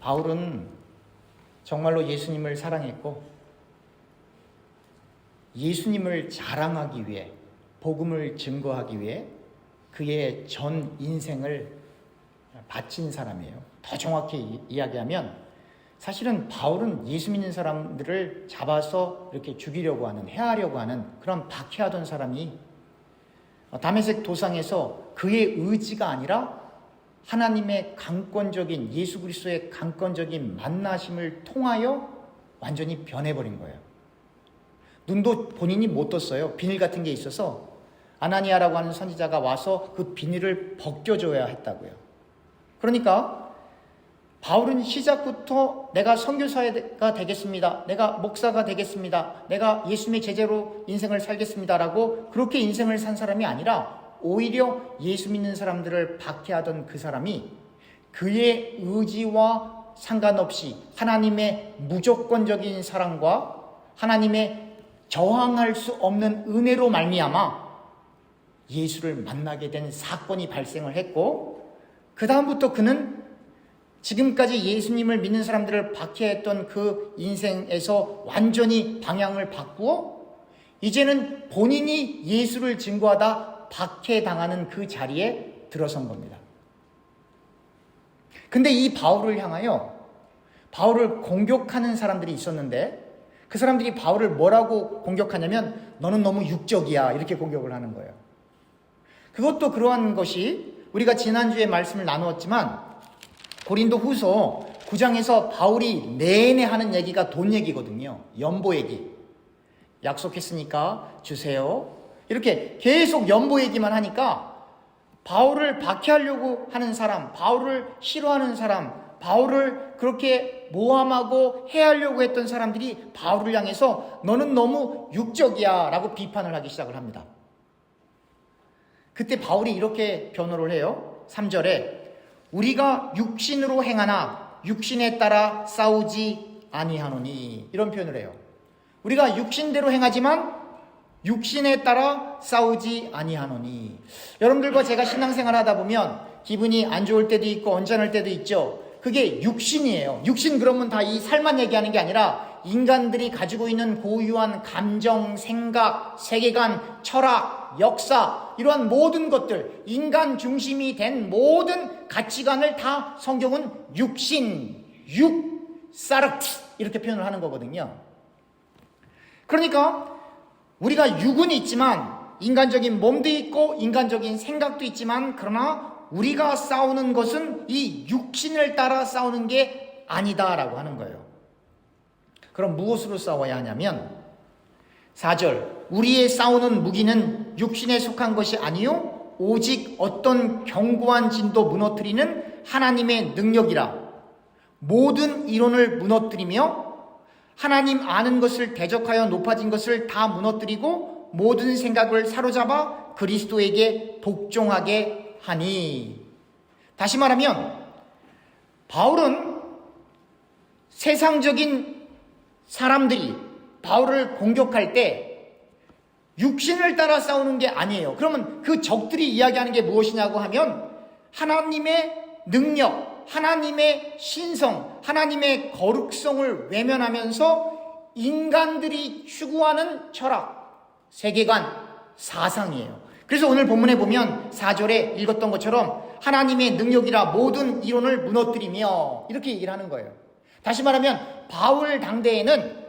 바울은 정말로 예수님을 사랑했고 예수님을 자랑하기 위해, 복음을 증거하기 위해 그의 전 인생을 바친 사람이에요. 더 정확히 이야기하면 사실은 바울은 예수 믿는 사람들을 잡아서 이렇게 죽이려고 하는, 해하려고 하는 그런 박해하던 사람이 다메섹 도상에서 그의 의지가 아니라 하나님의 강권적인, 예수 그리스도의 강권적인 만나심을 통하여 완전히 변해버린 거예요. 눈도 본인이 못 떴어요. 비닐 같은 게 있어서 아나니아라고 하는 선지자가 와서 그 비닐을 벗겨줘야 했다고요. 그러니까 바울은 시작부터 내가 선교사가 되겠습니다, 내가 목사가 되겠습니다, 내가 예수님의 제자로 인생을 살겠습니다라고 그렇게 인생을 산 사람이 아니라 오히려 예수 믿는 사람들을 박해하던 그 사람이 그의 의지와 상관없이 하나님의 무조건적인 사랑과 하나님의 저항할 수 없는 은혜로 말미암아 예수를 만나게 된 사건이 발생을 했고, 그 다음부터 그는 지금까지 예수님을 믿는 사람들을 박해했던 그 인생에서 완전히 방향을 바꾸어 이제는 본인이 예수를 증거하다 박해당하는 그 자리에 들어선 겁니다. 근데 이 바울을 향하여 바울을 공격하는 사람들이 있었는데, 그 사람들이 바울을 뭐라고 공격하냐면 너는 너무 육적이야, 이렇게 공격을 하는 거예요. 그것도 그러한 것이 우리가 지난주에 말씀을 나누었지만 고린도 후서 9장에서 바울이 내내 하는 얘기가 돈 얘기거든요. 연보 얘기. 약속했으니까 주세요. 이렇게 계속 연보 얘기만 하니까 바울을 박해하려고 하는 사람, 바울을 싫어하는 사람, 바울을 그렇게 모함하고 해하려고 했던 사람들이 바울을 향해서 너는 너무 육적이야 라고 비판을 하기 시작을 합니다. 그때 바울이 이렇게 변호를 해요. 3절에 우리가 육신으로 행하나 육신에 따라 싸우지 아니하노니, 이런 표현을 해요. 우리가 육신대로 행하지만 육신에 따라 싸우지 아니하노니. 여러분들과 제가 신앙생활 하다 보면 기분이 안 좋을 때도 있고 언짢을 때도 있죠. 그게 육신이에요. 육신 그러면 다 이 살만 얘기하는 게 아니라 인간들이 가지고 있는 고유한 감정, 생각, 세계관, 철학, 역사, 이러한 모든 것들, 인간 중심이 된 모든 가치관을 다 성경은 육신, 사르트 이렇게 표현을 하는 거거든요. 그러니까 우리가 육은 있지만 인간적인 몸도 있고 인간적인 생각도 있지만, 그러나 우리가 싸우는 것은 이 육신을 따라 싸우는 게 아니다라고 하는 거예요. 그럼 무엇으로 싸워야 하냐면 4절 우리의 싸우는 무기는 육신에 속한 것이 아니요 오직 어떤 견고한 진도 무너뜨리는 하나님의 능력이라. 모든 이론을 무너뜨리며 하나님 아는 것을 대적하여 높아진 것을 다 무너뜨리고 모든 생각을 사로잡아 그리스도에게 복종하게 하니. 다시 말하면 바울은 세상적인 사람들이 바울을 공격할 때 육신을 따라 싸우는 게 아니에요. 그러면 그 적들이 이야기하는 게 무엇이냐고 하면 하나님의 능력, 하나님의 신성, 하나님의 거룩성을 외면하면서 인간들이 추구하는 철학, 세계관, 사상이에요. 그래서 오늘 본문에 보면 4절에 읽었던 것처럼 하나님의 능력이라 모든 이론을 무너뜨리며 이렇게 얘기를 하는 거예요. 다시 말하면 바울 당대에는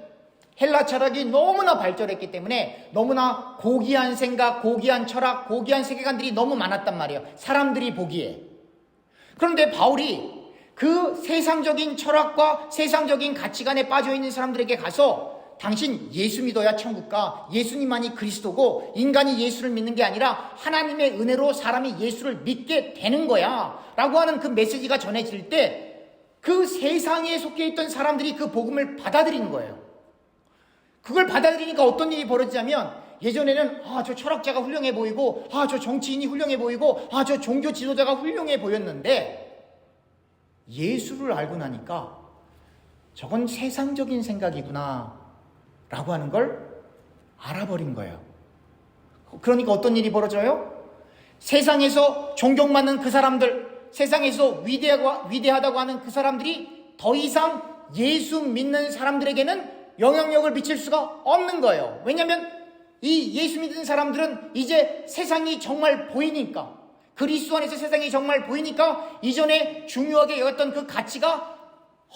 헬라 철학이 너무나 발전했기 때문에 너무나 고귀한 생각, 고귀한 철학, 고귀한 세계관들이 너무 많았단 말이에요. 사람들이 보기에. 그런데 바울이 그 세상적인 철학과 세상적인 가치관에 빠져있는 사람들에게 가서 당신 예수 믿어야 천국 가, 예수님만이 그리스도고 인간이 예수를 믿는 게 아니라 하나님의 은혜로 사람이 예수를 믿게 되는 거야 라고 하는 그 메시지가 전해질 때 그 세상에 속해 있던 사람들이 그 복음을 받아들이는 거예요. 그걸 받아들이니까 어떤 일이 벌어지냐면 예전에는 저 철학자가 훌륭해 보이고 저 정치인이 훌륭해 보이고 저 종교 지도자가 훌륭해 보였는데 예수를 알고 나니까 저건 세상적인 생각이구나 라고 하는 걸 알아버린 거예요. 그러니까 어떤 일이 벌어져요? 세상에서 존경받는 그 사람들, 세상에서 위대하다고 하는 그 사람들이 더 이상 예수 믿는 사람들에게는 영향력을 미칠 수가 없는 거예요. 왜냐하면 이 예수 믿는 사람들은 이제 세상이 정말 보이니까, 그리스도 안에서 세상이 정말 보이니까 이전에 중요하게 여겼던 그 가치가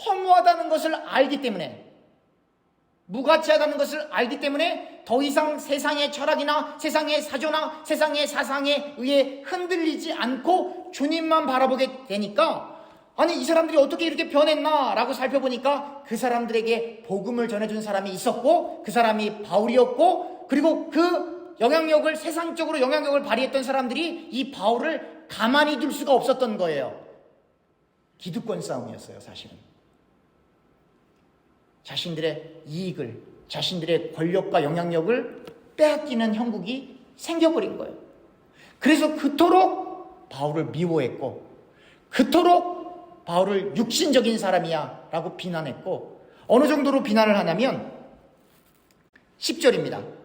허무하다는 것을 알기 때문에, 무가치하다는 것을 알기 때문에 더 이상 세상의 철학이나 세상의 사조나 세상의 사상에 의해 흔들리지 않고 주님만 바라보게 되니까, 아니 이 사람들이 어떻게 이렇게 변했나 라고 살펴보니까 그 사람들에게 복음을 전해준 사람이 있었고, 그 사람이 바울이었고, 그리고 그 영향력을, 세상적으로 영향력을 발휘했던 사람들이 이 바울을 가만히 둘 수가 없었던 거예요. 기득권 싸움이었어요, 사실은. 자신들의 이익을, 자신들의 권력과 영향력을 빼앗기는 형국이 생겨버린 거예요. 그래서 그토록 바울을 미워했고, 그토록 바울을 육신적인 사람이야 라고 비난했고, 어느 정도로 비난을 하냐면 10절입니다.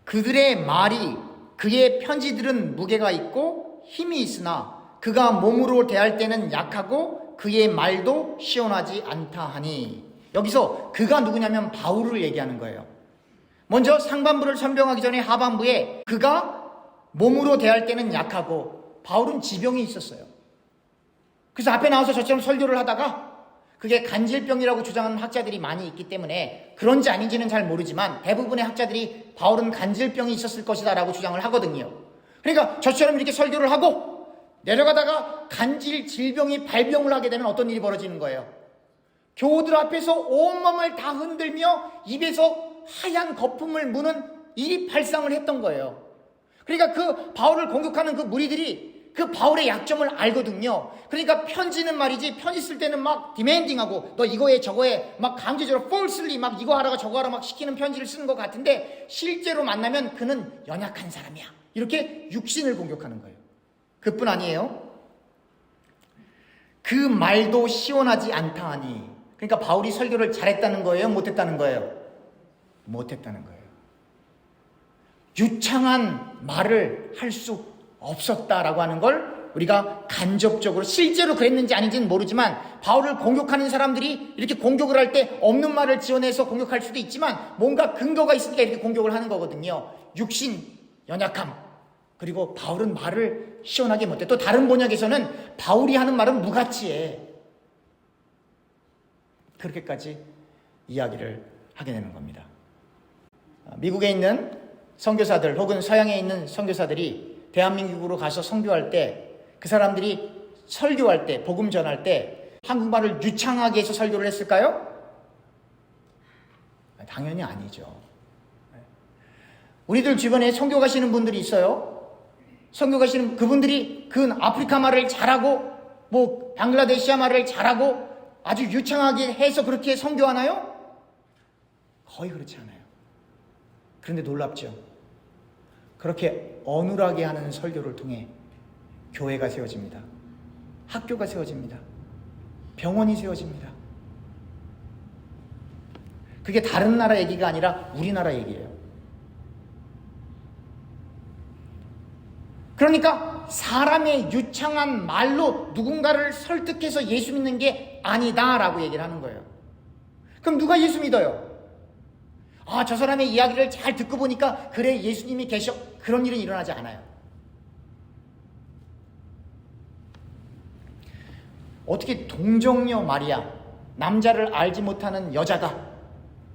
그들의 말이, 그의 편지들은 무게가 있고 힘이 있으나 그가 몸으로 대할 때는 약하고 그의 말도 시원하지 않다 하니, 여기서 그가 누구냐면 바울을 얘기하는 거예요. 먼저 상반부를 설명하기 전에 하반부에 그가 몸으로 대할 때는 약하고, 바울은 지병이 있었어요. 그래서 앞에 나와서 저처럼 설교를 하다가 그게 간질병이라고 주장하는 학자들이 많이 있기 때문에 그런지 아닌지는 잘 모르지만 대부분의 학자들이 바울은 간질병이 있었을 것이다 라고 주장을 하거든요. 그러니까 저처럼 이렇게 설교를 하고 내려가다가 간질 질병이 발병을 하게 되면 어떤 일이 벌어지는 거예요? 교우들 앞에서 온몸을 다 흔들며 입에서 하얀 거품을 무는 일이 발생을 했던 거예요. 그러니까 그 바울을 공격하는 그 무리들이 그 바울의 약점을 알거든요. 그러니까 편지는 말이지, 편지 쓸 때는 막 디맨딩하고 너 이거에 저거에 막 강제적으로 falsely 막 이거 하라가 저거 하라 막 시키는 편지를 쓰는 것 같은데, 실제로 만나면 그는 연약한 사람이야, 이렇게 육신을 공격하는 거예요. 그뿐 아니에요. 그 말도 시원하지 않다 하니, 그러니까 바울이 설교를 잘했다는 거예요, 못했다는 거예요? 못했다는 거예요. 유창한 말을 할 수 없었다라고 하는 걸 우리가 간접적으로, 실제로 그랬는지 아닌지는 모르지만 바울을 공격하는 사람들이 이렇게 공격을 할 때 없는 말을 지어내서 공격할 수도 있지만 뭔가 근거가 있으니까 이렇게 공격을 하는 거거든요. 육신, 연약함, 그리고 바울은 말을 시원하게 못해. 또 다른 번역에서는 바울이 하는 말은 무가치해. 그렇게까지 이야기를 하게 되는 겁니다. 미국에 있는 선교사들 혹은 서양에 있는 선교사들이 대한민국으로 가서 선교할 때, 그 사람들이 설교할 때, 복음 전할 때 한국말을 유창하게 해서 설교를 했을까요? 당연히 아니죠. 우리들 주변에 선교 가시는 분들이 있어요. 선교 가시는 그분들이 그 아프리카 말을 잘하고 뭐 방글라데시아 말을 잘하고 아주 유창하게 해서 그렇게 선교하나요? 거의 그렇지 않아요. 그런데 놀랍죠. 그렇게 어눌하게 하는 설교를 통해 교회가 세워집니다. 학교가 세워집니다. 병원이 세워집니다. 그게 다른 나라 얘기가 아니라 우리나라 얘기예요. 그러니까 사람의 유창한 말로 누군가를 설득해서 예수 믿는 게 아니다라고 얘기를 하는 거예요. 그럼 누가 예수 믿어요? 아, 저 사람의 이야기를 잘 듣고 보니까 그래 예수님이 계셔, 그런 일은 일어나지 않아요. 어떻게 동정녀 마리아, 남자를 알지 못하는 여자가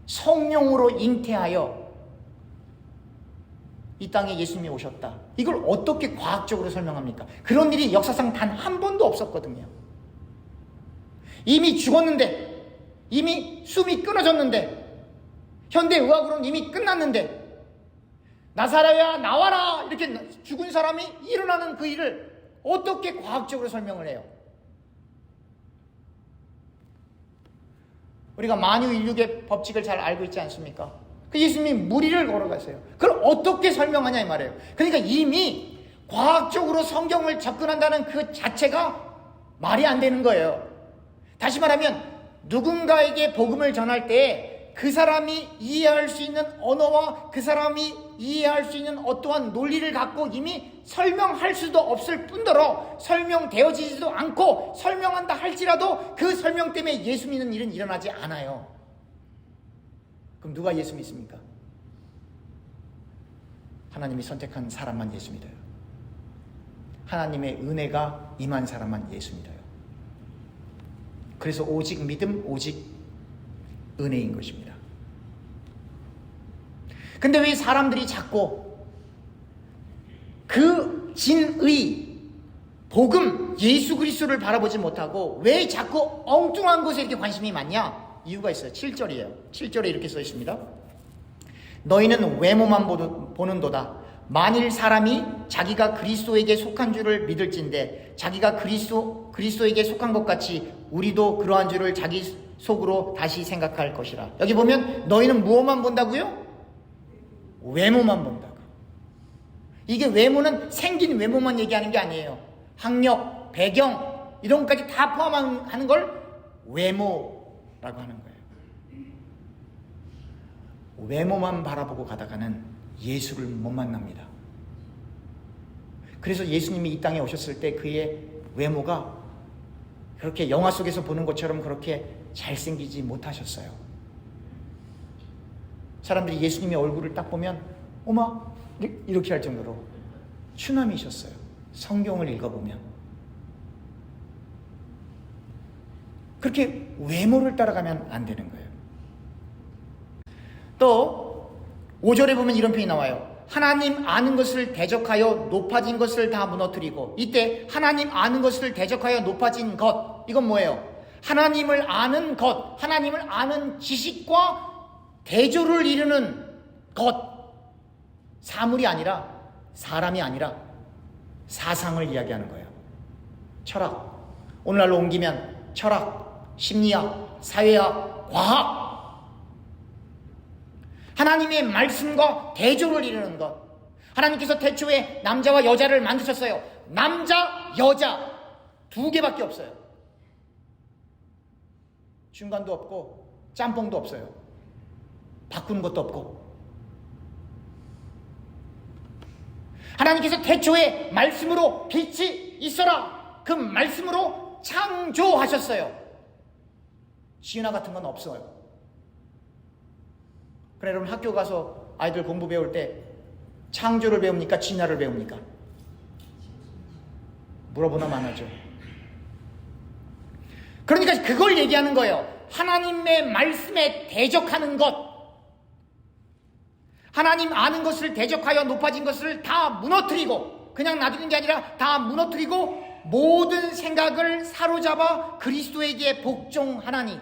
성령으로 잉태하여 이 땅에 예수님이 오셨다, 이걸 어떻게 과학적으로 설명합니까? 그런 일이 역사상 단 한 번도 없었거든요. 이미 죽었는데, 이미 숨이 끊어졌는데, 현대의학으로는 이미 끝났는데, 나사로야 나와라 이렇게 죽은 사람이 일어나는 그 일을 어떻게 과학적으로 설명을 해요? 우리가 만유인류의 법칙을 잘 알고 있지 않습니까? 그 예수님이 무리를 걸어가세요. 그걸 어떻게 설명하냐 이 말이에요. 그러니까 이미 과학적으로 성경을 접근한다는 그 자체가 말이 안 되는 거예요. 다시 말하면 누군가에게 복음을 전할 때 그 사람이 이해할 수 있는 언어와 그 사람이 이해할 수 있는 어떠한 논리를 갖고 이미 설명할 수도 없을 뿐더러 설명되어지지도 않고 설명한다 할지라도 그 설명 때문에 예수 믿는 일은 일어나지 않아요. 그럼 누가 예수 믿습니까? 하나님이 선택한 사람만 예수 믿어요. 하나님의 은혜가 임한 사람만 예수 믿어요. 그래서 오직 믿음, 오직 은혜인 것입니다. 근데 왜 사람들이 자꾸 그 진의 복음 예수 그리스도를 바라보지 못하고 왜 자꾸 엉뚱한 것에 이렇게 관심이 많냐? 이유가 있어요. 7절이에요. 7절에 이렇게 써 있습니다. 너희는 외모만 보는도다. 만일 사람이 자기가 그리스도에게 속한 줄을 믿을진대 자기가 그리스도에게 속한 것 같이 우리도 그러한 줄을 자기 속으로 다시 생각할 것이라. 여기 보면 너희는 무엇만 본다고요? 외모만 본다고. 이게 외모는 생긴 외모만 얘기하는 게 아니에요. 학력, 배경 이런 것까지 다 포함하는 걸 외모라고 하는 거예요. 외모만 바라보고 가다가는 예수를 못 만납니다. 그래서 예수님이 이 땅에 오셨을 때 그의 외모가 그렇게 영화 속에서 보는 것처럼 그렇게 잘생기지 못하셨어요. 사람들이 예수님의 얼굴을 딱 보면 어마 이렇게 할 정도로 추남이셨어요. 성경을 읽어보면 그렇게 외모를 따라가면 안 되는 거예요. 또 5절에 보면 이런 표현이 나와요. 하나님 아는 것을 대적하여 높아진 것을 다 무너뜨리고. 이때 하나님 아는 것을 대적하여 높아진 것, 이건 뭐예요? 하나님을 아는 것, 하나님을 아는 지식과 대조를 이루는 것. 사물이 아니라, 사람이 아니라 사상을 이야기하는 거예요. 철학, 오늘날로 옮기면 철학, 심리학, 사회학, 과학. 하나님의 말씀과 대조를 이루는 것. 하나님께서 태초에 남자와 여자를 만드셨어요. 남자, 여자 두 개밖에 없어요. 중간도 없고 짬뽕도 없어요. 바꾸는 것도 없고. 하나님께서 태초에 말씀으로 빛이 있어라. 그 말씀으로 창조하셨어요. 지은화 같은 건 없어요. 그래, 여러분 학교 가서 아이들 공부 배울 때 창조를 배웁니까? 진화를 배웁니까? 물어보나 마나죠. 그러니까 그걸 얘기하는 거예요. 하나님의 말씀에 대적하는 것. 하나님 아는 것을 대적하여 높아진 것을 다 무너뜨리고, 그냥 놔두는 게 아니라 다 무너뜨리고 모든 생각을 사로잡아 그리스도에게 복종하나니.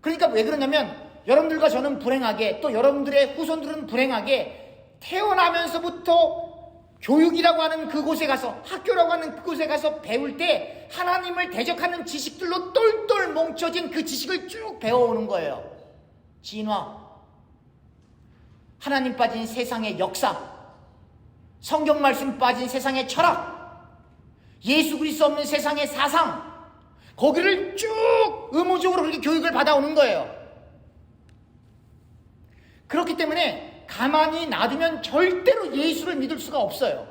그러니까 왜 그러냐면 여러분들과 저는 불행하게, 또 여러분들의 후손들은 불행하게 태어나면서부터 교육이라고 하는 그곳에 가서, 학교라고 하는 그곳에 가서 배울 때 하나님을 대적하는 지식들로 똘똘 뭉쳐진 그 지식을 쭉 배워오는 거예요. 진화, 하나님 빠진 세상의 역사, 성경 말씀 빠진 세상의 철학, 예수 그리스도 없는 세상의 사상, 거기를 쭉 의무적으로 그렇게 교육을 받아오는 거예요. 그렇기 때문에 가만히 놔두면 절대로 예수를 믿을 수가 없어요.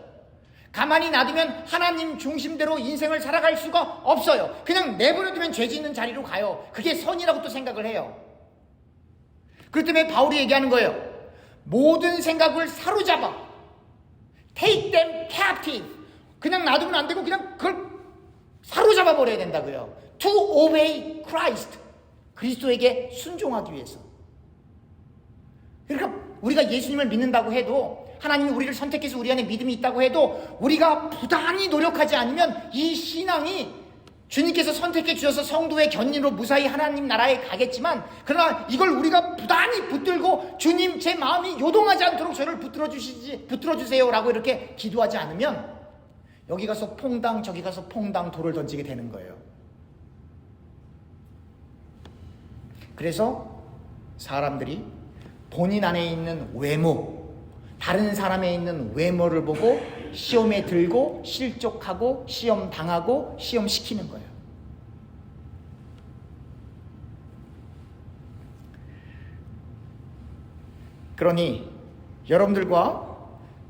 가만히 놔두면 하나님 중심대로 인생을 살아갈 수가 없어요. 그냥 내버려두면 죄 짓는 자리로 가요. 그게 선이라고 또 생각을 해요. 그렇기 때문에 바울이 얘기하는 거예요. 모든 생각을 사로잡아, take them captive. 그냥 놔두면 안 되고 그냥 그걸 사로잡아 버려야 된다고요. To obey Christ. 그리스도에게 순종하기 위해서. 그러니까 우리가 예수님을 믿는다고 해도, 하나님이 우리를 선택해서 우리 안에 믿음이 있다고 해도 우리가 부단히 노력하지 않으면 이 신앙이, 주님께서 선택해 주셔서 성도의 견인으로 무사히 하나님 나라에 가겠지만, 그러나 이걸 우리가 부단히 붙들고 주님 제 마음이 요동하지 않도록 저를 붙들어 주세요라고 이렇게 기도하지 않으면 여기 가서 퐁당 저기 가서 퐁당 돌을 던지게 되는 거예요. 그래서 사람들이 본인 안에 있는 외모, 다른 사람에 있는 외모를 보고 시험에 들고 실족하고 시험 당하고 시험 시키는 거예요. 그러니 여러분들과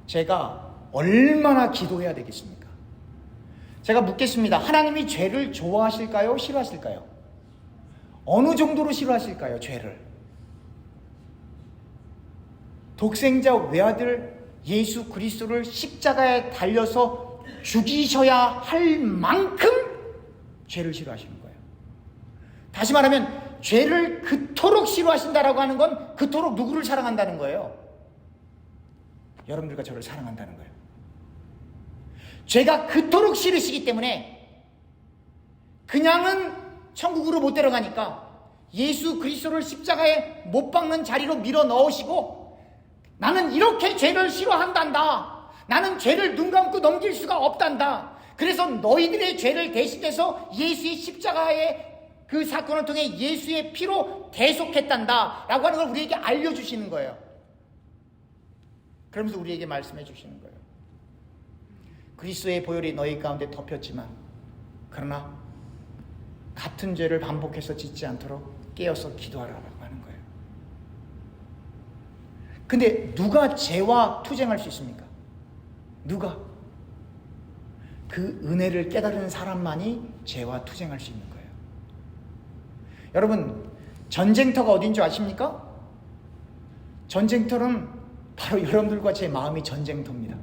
제가 얼마나 기도해야 되겠습니까? 제가 묻겠습니다. 하나님이 죄를 좋아하실까요? 싫어하실까요? 어느 정도로 싫어하실까요? 죄를. 독생자 외아들 예수 그리스도를 십자가에 달려서 죽이셔야 할 만큼 죄를 싫어하시는 거예요. 다시 말하면 죄를 그토록 싫어하신다라고 하는 건 그토록 누구를 사랑한다는 거예요? 여러분들과 저를 사랑한다는 거예요. 죄가 그토록 싫으시기 때문에 그냥은 천국으로 못 데려가니까 예수 그리스도를 십자가에 못 박는 자리로 밀어 넣으시고, 나는 이렇게 죄를 싫어한단다, 나는 죄를 눈 감고 넘길 수가 없단다, 그래서 너희들의 죄를 대신해서 예수의 십자가의 그 사건을 통해 예수의 피로 대속했단다 라고 하는 걸 우리에게 알려주시는 거예요. 그러면서 우리에게 말씀해 주시는 거예요. 그리스도의 보혈이 너희 가운데 덮였지만 그러나 같은 죄를 반복해서 짓지 않도록 깨어서 기도하라고 하는 거예요. 근데 누가 죄와 투쟁할 수 있습니까? 누가? 그 은혜를 깨달은 사람만이 죄와 투쟁할 수 있는 거예요. 여러분, 전쟁터가 어딘 줄 아십니까? 전쟁터는 바로 여러분들과 제 마음이 전쟁터입니다.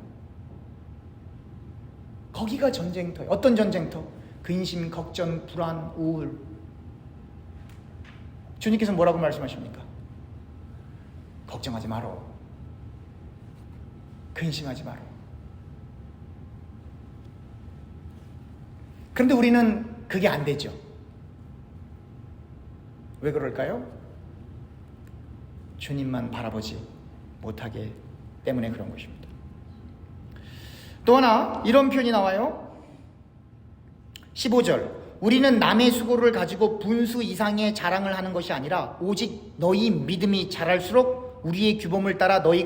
거기가 전쟁터예요. 어떤 전쟁터? 근심, 걱정, 불안, 우울. 주님께서 뭐라고 말씀하십니까? 걱정하지 마라. 근심하지 마라. 그런데 우리는 그게 안 되죠. 왜 그럴까요? 주님만 바라보지 못하기 때문에 그런 것입니다. 또 하나 이런 표현이 나와요. 15절, 우리는 남의 수고를 가지고 분수 이상의 자랑을 하는 것이 아니라 오직 너희 믿음이 자랄수록 우리의 규범을 따라 너희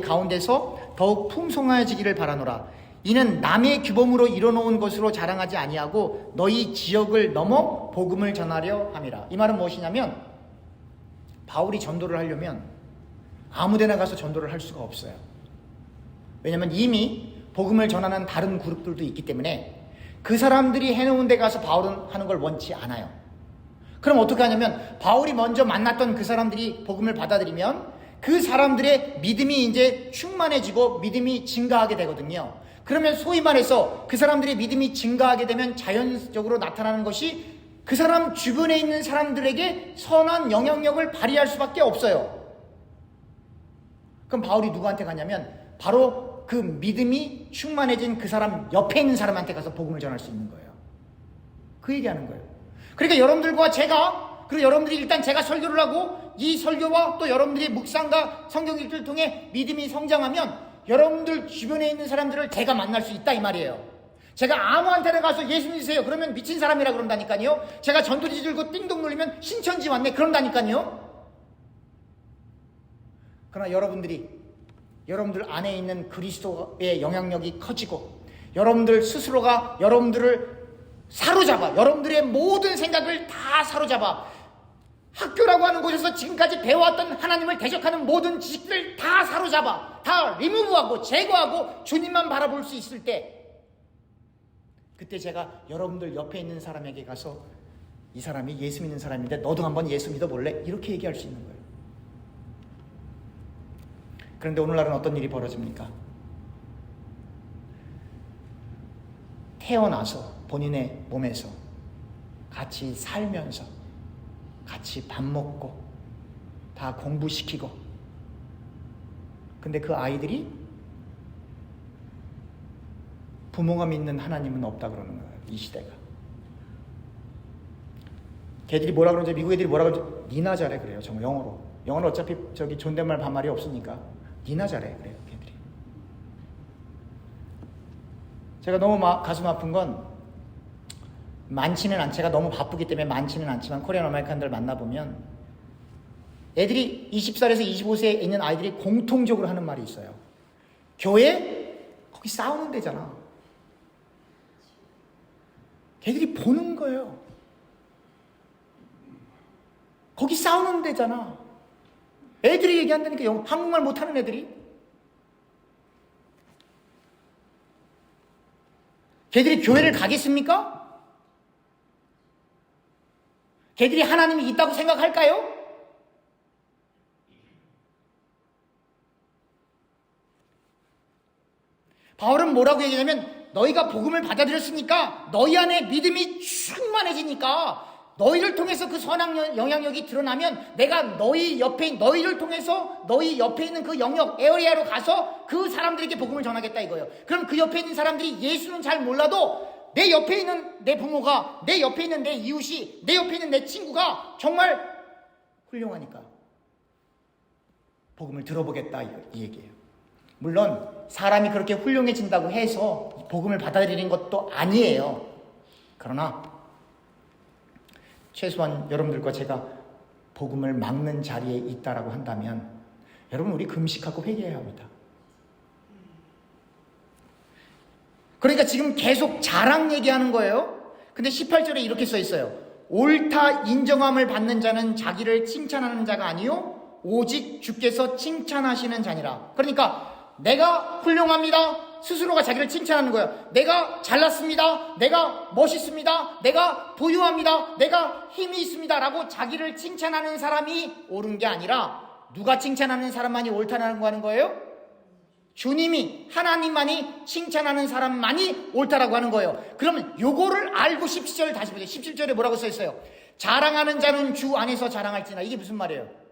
가운데서 더욱 풍성해지기를 바라노라. 이는 남의 규범으로 이뤄놓은 것으로 자랑하지 아니하고 너희 지역을 넘어 복음을 전하려 함이라. 이 말은 무엇이냐면, 바울이 전도를 하려면 아무데나 가서 전도를 할 수가 없어요. 왜냐하면 이미 복음을 전하는 다른 그룹들도 있기 때문에 그 사람들이 해놓은 데 가서 바울은 하는 걸 원치 않아요. 그럼 어떻게 하냐면, 바울이 먼저 만났던 그 사람들이 복음을 받아들이면 그 사람들의 믿음이 이제 충만해지고 믿음이 증가하게 되거든요. 그러면 소위 말해서 그 사람들의 믿음이 증가하게 되면 자연적으로 나타나는 것이 그 사람 주변에 있는 사람들에게 선한 영향력을 발휘할 수밖에 없어요. 그럼 바울이 누구한테 가냐면 바로 그 믿음이 충만해진 그 사람 옆에 있는 사람한테 가서 복음을 전할 수 있는 거예요. 그 얘기하는 거예요. 그러니까 여러분들과 제가, 그리고 여러분들이 일단 제가 설교를 하고 이 설교와 또 여러분들이 묵상과 성경 읽기를 통해 믿음이 성장하면 여러분들 주변에 있는 사람들을 제가 만날 수 있다 이 말이에요. 제가 아무한테나 가서 예수 믿으세요 그러면 미친 사람이라 그런다니까요. 제가 전도지 들고 띵동 눌리면 신천지 왔네 그런다니까요. 그러나 여러분들 안에 있는 그리스도의 영향력이 커지고 여러분들 스스로가 여러분들을 사로잡아, 여러분들의 모든 생각을 다 사로잡아 학교라고 하는 곳에서 지금까지 배워왔던 하나님을 대적하는 모든 지식들을 다 사로잡아, 다 리무브하고 제거하고 주님만 바라볼 수 있을 때, 그때 제가 여러분들 옆에 있는 사람에게 가서 이 사람이 예수 믿는 사람인데 너도 한번 예수 믿어볼래? 이렇게 얘기할 수 있는 거예요. 그런데 오늘날은 어떤 일이 벌어집니까? 태어나서 본인의 몸에서 같이 살면서 같이 밥 먹고 다 공부시키고, 근데 그 아이들이 부모가 믿는 하나님은 없다 그러는 거예요. 이 시대가. 걔들이 뭐라 그러는지, 미국 애들이 뭐라 그러는지 니나 잘해 그래요. 정말 영어로 어차피 저기 존댓말 반말이 없으니까 니나 잘해 그래요. 걔들이. 제가 너무 가슴 아픈 건, 많지는 않, 제가 너무 바쁘기 때문에 많지는 않지만 코리안 아메리칸들 만나보면 애들이 20살에서 25세에 있는 아이들이 공통적으로 하는 말이 있어요. 교회? 거기 싸우는 데잖아. 걔들이 보는 거예요. 거기 싸우는 데잖아. 애들이 얘기한다니까, 한국말 못하는 애들이. 걔들이 교회를 가겠습니까? 걔들이 하나님이 있다고 생각할까요? 바울은 뭐라고 얘기하냐면, 너희가 복음을 받아들였으니까 너희 안에 믿음이 충만해지니까 너희를 통해서 그 선한 영향력이 드러나면 내가 너희를 통해서 너희 옆에 있는 그 영역 에어리아로 가서 그 사람들에게 복음을 전하겠다 이거예요. 그럼 그 옆에 있는 사람들이 예수는 잘 몰라도 내 옆에 있는 내 부모가, 내 옆에 있는 내 이웃이, 내 옆에 있는 내 친구가 정말 훌륭하니까 복음을 들어보겠다 이 얘기예요. 물론 사람이 그렇게 훌륭해진다고 해서 복음을 받아들이는 것도 아니에요. 그러나 최소한 여러분들과 제가 복음을 막는 자리에 있다라고 한다면 여러분, 우리 금식하고 회개해야 합니다. 그러니까 지금 계속 자랑 얘기하는 거예요. 근데 18절에 이렇게 써 있어요. 옳다 인정함을 받는 자는 자기를 칭찬하는 자가 아니요 오직 주께서 칭찬하시는 자니라. 그러니까 내가 훌륭합니다. 스스로가 자기를 칭찬하는 거예요. 내가 잘났습니다. 내가 멋있습니다. 내가 부유합니다. 내가 힘이 있습니다. 라고 자기를 칭찬하는 사람이 옳은 게 아니라 누가 칭찬하는 사람만이 옳다는 거 하는 거예요? 주님이, 하나님만이 칭찬하는 사람만이 옳다라고 하는 거예요. 그러면 요거를 알고 17절 다시 보세요. 17절에 뭐라고 써 있어요? 자랑하는 자는 주 안에서 자랑할지나. 이게 무슨 말이에요?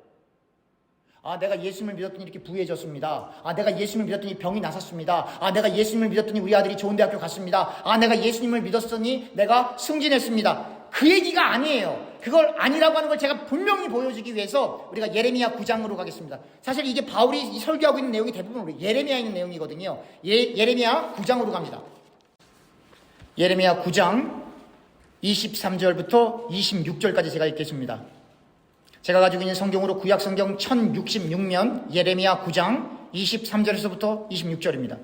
아, 내가 예수님을 믿었더니 이렇게 부유해졌습니다. 아, 내가 예수님을 믿었더니 병이 나섰습니다. 아, 내가 예수님을 믿었더니 우리 아들이 좋은 대학교 갔습니다. 아, 내가 예수님을 믿었더니 내가 승진했습니다. 그 얘기가 아니에요. 그걸 아니라고 하는 걸 제가 분명히 보여주기 위해서 우리가 예레미야 9장으로 가겠습니다. 사실 이게 바울이 설교하고 있는 내용이 대부분 우리 예레미야에 있는 내용이거든요. 예레미야 9장으로 갑니다. 예레미야 9장 23절부터 26절까지 제가 읽겠습니다. 제가 가지고 있는 성경으로 구약 성경 1066면 예레미야 9장 23절에서부터 26절입니다.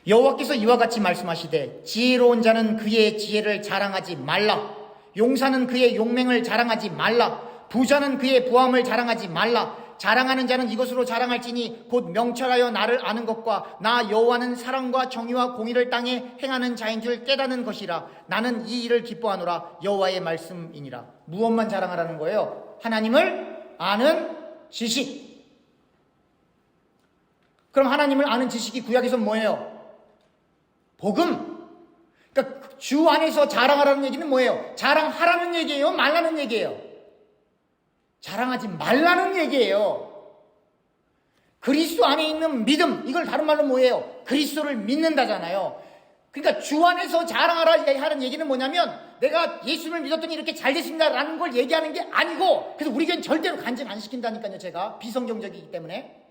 여호와께서 이와 같이 말씀하시되 지혜로운 자는 그의 지혜를 자랑하지 말라. 용사는 그의 용맹을 자랑하지 말라. 부자는 그의 부함을 자랑하지 말라. 자랑하는 자는 이것으로 자랑할지니 곧 명철하여 나를 아는 것과 나 여호와는 사랑과 정의와 공의를 땅에 행하는 자인 줄 깨닫는 것이라. 나는 이 일을 기뻐하노라. 여호와의 말씀이니라. 무엇만 자랑하라는 거예요? 하나님을 아는 지식. 그럼 하나님을 아는 지식이 구약에서 뭐예요? 복음. 그러니까 주 안에서 자랑하라는 얘기는 뭐예요? 자랑하라는 얘기예요? 말라는 얘기예요? 자랑하지 말라는 얘기예요. 그리스도 안에 있는 믿음, 이걸 다른 말로 뭐예요? 그리스도를 믿는다잖아요. 그러니까 주 안에서 자랑하라 하는 얘기는 뭐냐면 내가 예수님을 믿었더니 이렇게 잘 됐습니다라는 걸 얘기하는 게 아니고, 그래서 우리 교회는 절대로 간증 안 시킨다니까요. 제가 비성경적이기 때문에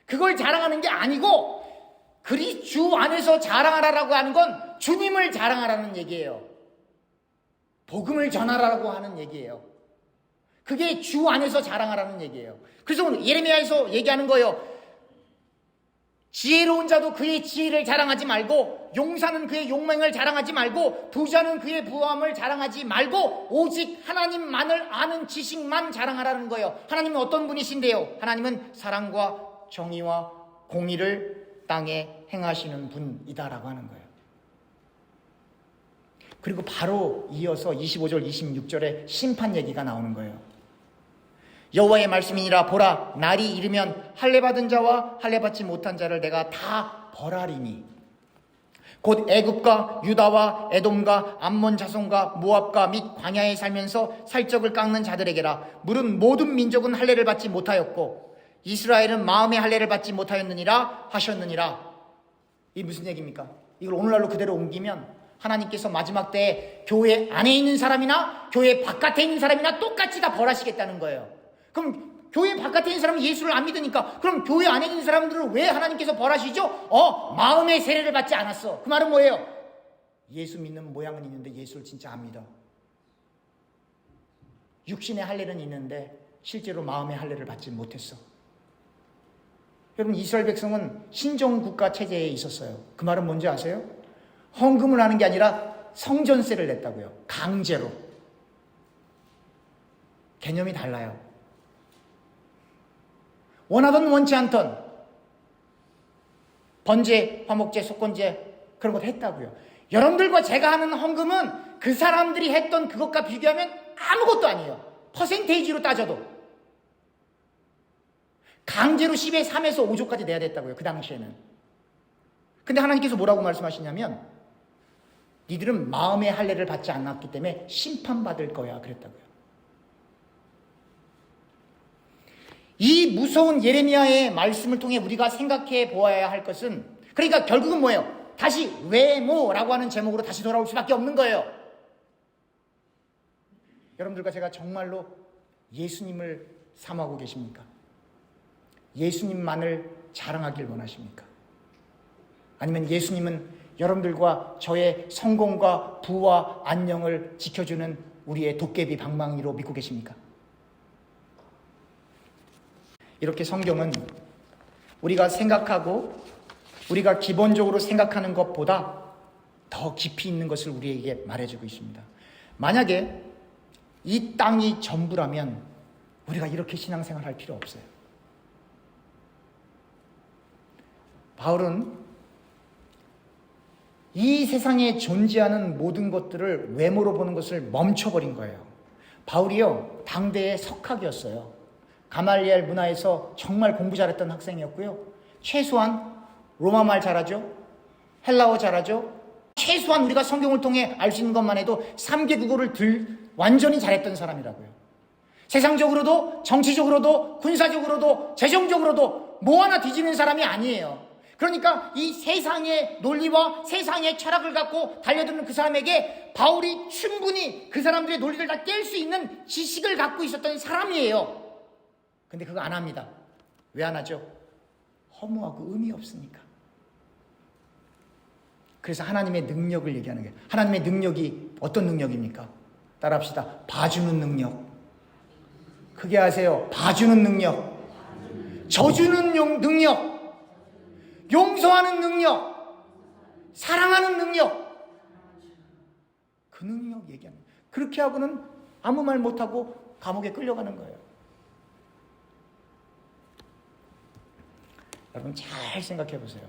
그걸 자랑하는 게 아니고, 주 안에서 자랑하라라고 하는 건 주님을 자랑하라는 얘기예요. 복음을 전하라고 하는 얘기예요. 그게 주 안에서 자랑하라는 얘기예요. 그래서 오늘 예레미야에서 얘기하는 거예요. 지혜로운 자도 그의 지혜를 자랑하지 말고, 용사는 그의 용맹을 자랑하지 말고, 부자는 그의 부함을 자랑하지 말고, 오직 하나님만을 아는 지식만 자랑하라는 거예요. 하나님은 어떤 분이신데요? 하나님은 사랑과 정의와 공의를 땅에 행하시는 분이다라고 하는 거예요. 그리고 바로 이어서 25절 26절에 심판 얘기가 나오는 거예요. 여호와의 말씀이니라. 보라, 날이 이르면 할례 받은 자와 할례 받지 못한 자를 내가 다 벌하리니 곧 애굽과 유다와 에돔과 암몬 자손과 모압과 및 광야에 살면서 살적을 깎는 자들에게라. 물은 모든 민족은 할례를 받지 못하였고 이스라엘은 마음의 할례를 받지 못하였느니라 하셨느니라. 이게 무슨 얘기입니까? 이걸 오늘날로 그대로 옮기면 하나님께서 마지막 때에 교회 안에 있는 사람이나 교회 바깥에 있는 사람이나 똑같이 다 벌하시겠다는 거예요. 그럼 교회 바깥에 있는 사람은 예수를 안 믿으니까 그럼 교회 안에 있는 사람들을 왜 하나님께서 벌하시죠? 마음의 세례를 받지 않았어. 그 말은 뭐예요? 예수 믿는 모양은 있는데 예수를 진짜 안 믿어. 육신의 할례는 있는데 실제로 마음의 할례를 받지 못했어. 여러분, 이스라엘 백성은 신정국가 체제에 있었어요. 그 말은 뭔지 아세요? 헌금을 하는 게 아니라 성전세를 냈다고요. 강제로. 개념이 달라요. 원하던 원치 않던 번제, 화목제, 속건제 그런 것도 했다고요. 여러분들과 제가 하는 헌금은 그 사람들이 했던 그것과 비교하면 아무것도 아니에요. 퍼센테이지로 따져도. 강제로 10의 3에서 5조까지 내야 됐다고요. 그 당시에는. 근데 하나님께서 뭐라고 말씀하시냐면 니들은 마음의 할례를 받지 않았기 때문에 심판받을 거야 그랬다고요. 이 무서운 예레미야의 말씀을 통해 우리가 생각해 보아야 할 것은, 그러니까 결국은 뭐예요? 다시 외모라고 하는 제목으로 다시 돌아올 수밖에 없는 거예요. 여러분들과 제가 정말로 예수님을 사모하고 계십니까? 예수님만을 자랑하길 원하십니까? 아니면 예수님은 여러분들과 저의 성공과 부와 안녕을 지켜주는 우리의 도깨비 방망이로 믿고 계십니까? 이렇게 성경은 우리가 생각하고 우리가 기본적으로 생각하는 것보다 더 깊이 있는 것을 우리에게 말해주고 있습니다. 만약에 이 땅이 전부라면 우리가 이렇게 신앙생활 할 필요 없어요. 바울은 이 세상에 존재하는 모든 것들을 외모로 보는 것을 멈춰버린 거예요. 바울이요, 당대의 석학이었어요. 가말리엘 문화에서 정말 공부 잘했던 학생이었고요. 최소한 로마말 잘하죠. 헬라어 잘하죠. 최소한 우리가 성경을 통해 알 수 있는 것만 해도 3개 국어를 완전히 잘했던 사람이라고요. 세상적으로도 정치적으로도 군사적으로도 재정적으로도 뭐 하나 뒤지는 사람이 아니에요. 그러니까 이 세상의 논리와 세상의 철학을 갖고 달려드는 그 사람에게 바울이 충분히 그 사람들의 논리를 다 깰 수 있는 지식을 갖고 있었던 사람이에요. 근데 그거 안 합니다. 왜 안 하죠? 허무하고 의미 없으니까. 그래서 하나님의 능력을 얘기하는 거예요. 하나님의 능력이 어떤 능력입니까? 따라합시다. 봐주는 능력. 크게 하세요. 봐주는 능력. 져주는 능력. 용서하는 능력. 사랑하는 능력. 그 능력 얘기하는 거예요. 그렇게 하고는 아무 말 못하고 감옥에 끌려가는 거예요. 여러분 잘 생각해 보세요.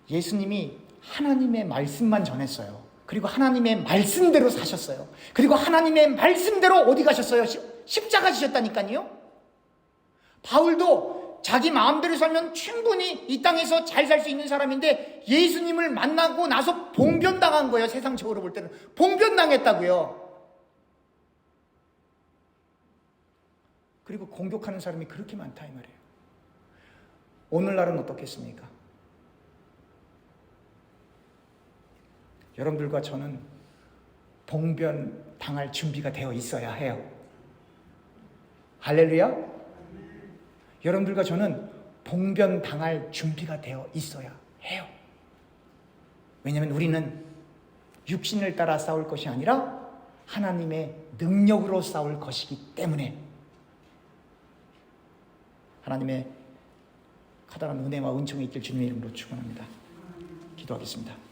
예수님이 하나님의 말씀만 전했어요. 그리고 하나님의 말씀대로 사셨어요. 그리고 하나님의 말씀대로 어디 가셨어요? 십자가 지셨다니까요. 바울도 자기 마음대로 살면 충분히 이 땅에서 잘 살 수 있는 사람인데 예수님을 만나고 나서 봉변당한 거예요. 세상적으로 볼 때는 봉변당했다고요. 그리고 공격하는 사람이 그렇게 많다 이 말이에요. 오늘날은 어떻겠습니까? 여러분들과 저는 봉변당할 준비가 되어 있어야 해요. 할렐루야? 여러분들과 저는 봉변당할 준비가 되어 있어야 해요. 왜냐하면 우리는 육신을 따라 싸울 것이 아니라 하나님의 능력으로 싸울 것이기 때문에. 하나님의 커다란 은혜와 은총이 있길 주님의 이름으로 축원합니다. 기도하겠습니다.